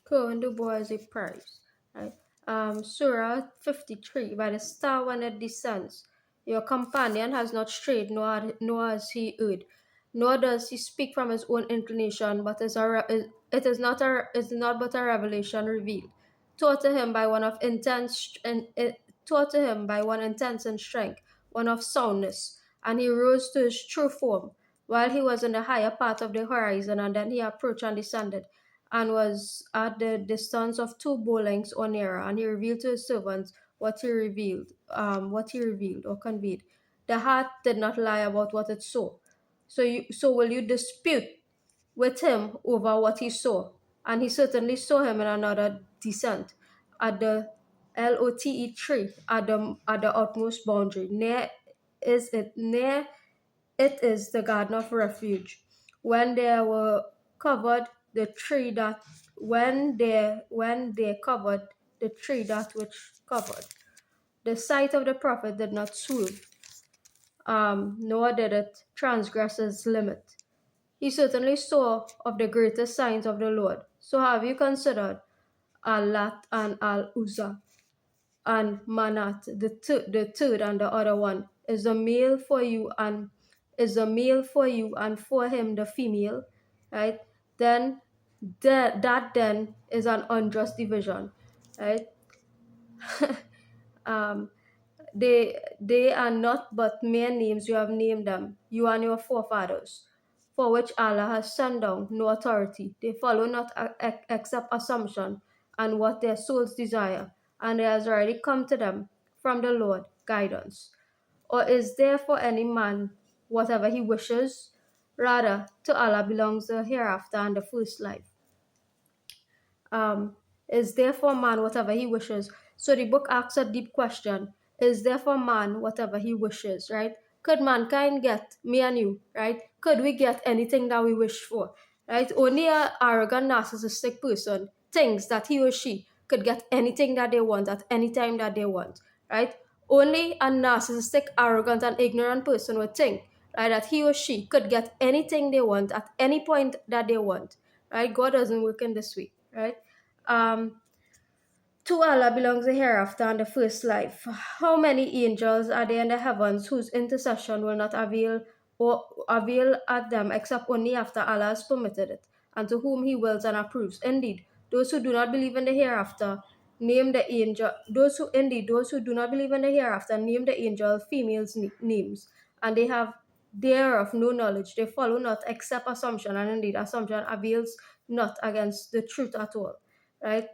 Cohen Du Bois a prize. Right? Surah 53, by the star when it descends. Your companion has not strayed, nor has he erred, nor does he speak from his own inclination, but it is not but a revelation revealed, taught to him by one of intense and taught to him by one intense in strength, one of soundness, and he rose to his true form while he was in the higher part of the horizon, and then he approached and descended and was at the distance of 2 bow lengths or nearer, and he revealed to his servants what he revealed or conveyed. The heart did not lie about what it saw. So will you dispute with him over what he saw? And he certainly saw him in another descent at the Lote tree at the utmost boundary. Near it is the garden of refuge. When they were covered the tree that when they covered the tree that which covered. The sight of the prophet did not swerve, nor did it transgress his limit. He certainly saw of the greatest signs of the Lord. So have you considered Al-Lat and Al-Uzza and Manat, the third and the other one, is a male for you and for him the female, right? Then that then is an unjust division, right? um, they are not but mere names you have named them, you and your forefathers, for which Allah has sent down no authority. They follow not except assumption and what their souls desire, and there has already come to them from the Lord guidance. Or is there for any man whatever he wishes? Rather, to Allah belongs the hereafter and the first life. Is there for man whatever he wishes? So the book asks a deep question. Is there for man whatever he wishes, right? Could mankind get, me and you, right? Could we get anything that we wish for, right? Only a arrogant, narcissistic person thinks that he or she could get anything that they want at any time that they want, right? Only a narcissistic, arrogant, and ignorant person would think, right, that he or she could get anything they want at any point that they want, right? God doesn't work in this way, right? Um, to Allah belongs the hereafter and the first life. How many angels are there in the heavens whose intercession will not avail at them except only after Allah has permitted it, and to whom He wills and approves? Indeed, those who do not believe in the hereafter name the angel. Those who do not believe in the hereafter name the angel females' names, and they have thereof no knowledge. They follow not except assumption, and indeed assumption avails not against the truth at all. Right?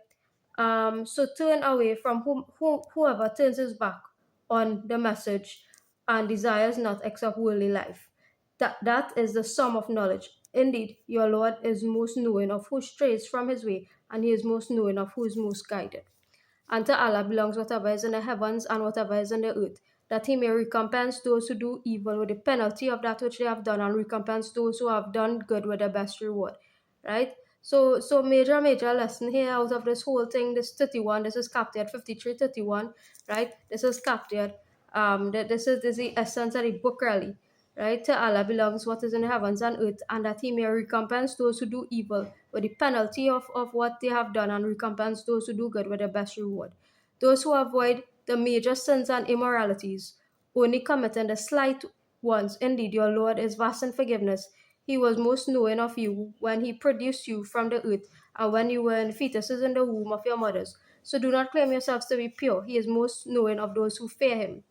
So turn away from whoever turns his back on the message and desires not except worldly life. That is the sum of knowledge. Indeed, your Lord is most knowing of who strays from his way, and he is most knowing of who is most guided. And to Allah belongs whatever is in the heavens and whatever is in the earth, that he may recompense those who do evil with the penalty of that which they have done, and recompense those who have done good with the best reward. Right? So major lesson here out of this whole thing, this 31, this is capped at 53:31, right? This is capped at this is the essence of the book really. Right? To Allah belongs what is in the heavens and earth, and that he may recompense those who do evil with the penalty of what they have done, and recompense those who do good with the best reward. Those who avoid the major sins and immoralities, only committing the slight ones. Indeed, your Lord is vast in forgiveness. He was most knowing of you when he produced you from the earth, and when you were in fetuses in the womb of your mothers. So do not claim yourselves to be pure. He is most knowing of those who fear him.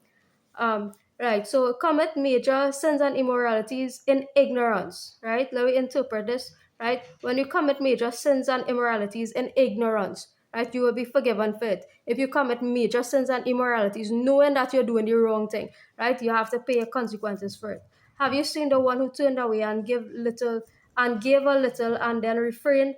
Right, so commit major sins and immoralities in ignorance, right? Let me interpret this, right? When you commit major sins and immoralities in ignorance, right, you will be forgiven for it. If you commit major sins and immoralities knowing that you're doing the wrong thing, right, you have to pay consequences for it. Have you seen the one who turned away and gave a little and then refrained?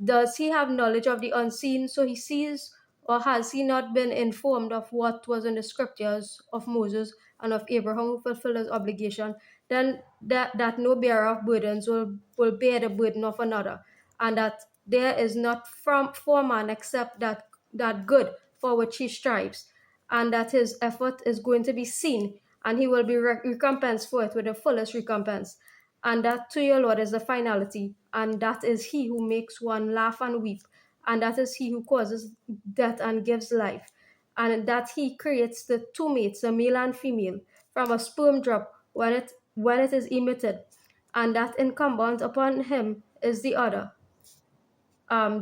Does he have knowledge of the unseen, so he sees, or has he not been informed of what was in the scriptures of Moses and of Abraham who fulfilled his obligation? Then that no bearer of burdens will bear the burden of another, and that there is not for man except that good for which he strives, and that his effort is going to be seen, and he will be recompensed for it with the fullest recompense. And that to your Lord is the finality, and that is he who makes one laugh and weep, and that is he who causes death and gives life, and that he creates the two mates, the male and female, from a sperm drop when it is emitted, and that incumbent upon him is the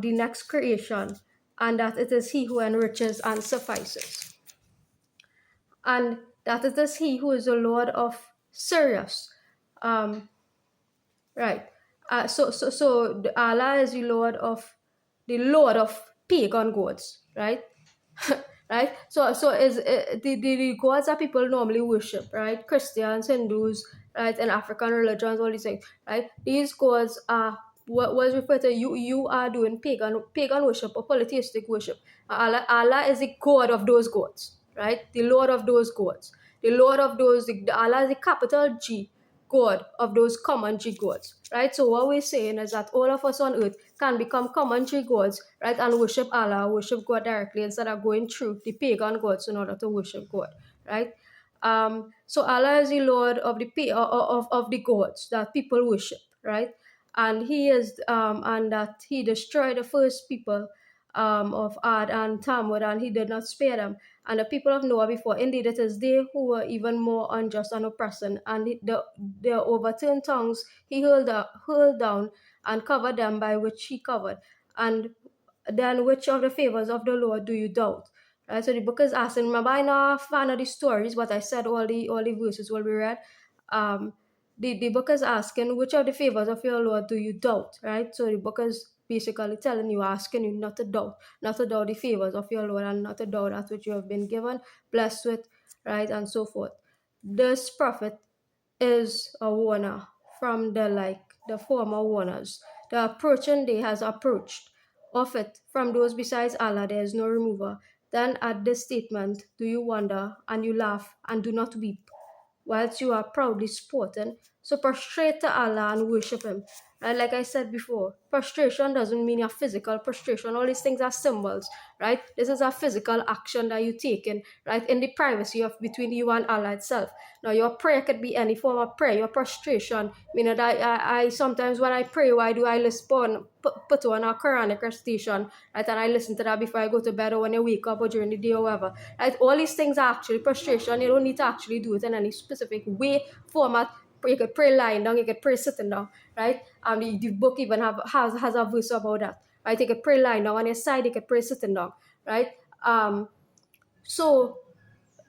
next creation, and that it is he who enriches and suffices, and that it is he who is the Lord of Sirius. Um, right. Allah is the Lord of pagan gods, right? Right. So is the gods that people normally worship, right? Christians, Hindus, right, and African religions, all these things, right? These gods are what was referred to. You are doing pagan worship or polytheistic worship. Allah is the god of those gods, right? The Lord of those gods, the Lord of those. Allah is the capital G God of those common G gods, right? So what we're saying is that all of us on earth can become common G gods, right, and worship Allah, worship God directly instead of going through the pagan gods in order to worship God, right? So Allah is the Lord of the gods that people worship, right? And that He destroyed the first people of Ad and Tamud, and He did not spare them. And the people of Noah before, indeed, it is they who were even more unjust and oppressing, and their overturned tongues He hurled down and covered them by which He covered. And then which of the favors of the Lord do you doubt? Right, so the book is asking. Remember, I know fan of the stories, but I said all the verses will be read. Um, the book is asking which of the favors of your Lord do you doubt, right? So the book is basically telling you, asking you not to doubt the favors of your Lord, and not to doubt that which you have been given, blessed with, right, and so forth. This prophet is a warner from the former warners. The approaching day has approached. Of it, from those besides Allah, there is no remover. Then at this statement do you wonder, and you laugh, and do not weep, whilst you are proudly sporting. So prostrate to Allah and worship Him. And like I said before, prostration doesn't mean a physical prostration. All these things are symbols, right? This is a physical action that you take in, right, in the privacy of between you and Allah itself. Now, your prayer could be any form of prayer. Your prostration, meaning that I sometimes when I pray, why do I put on a Quranic recitation, right, and I listen to that before I go to bed or when I wake up or during the day or whatever, right? All these things are actually prostration. You don't need to actually do it in any specific way, format. You could pray lying down, you could pray sitting down, right? The book even has a verse about that, right? You could pray lying down on your side, you could pray sitting down, right? So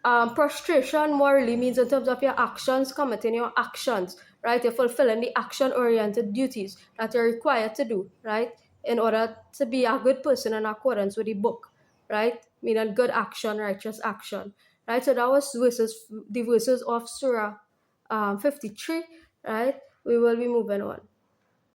prostration morally means in terms of your actions, committing your actions, right? You're fulfilling the action-oriented duties that you're required to do, right? In order to be a good person in accordance with the book, right? Meaning good action, righteous action, right? So that was the verses of Surah 53, right? We will be moving on.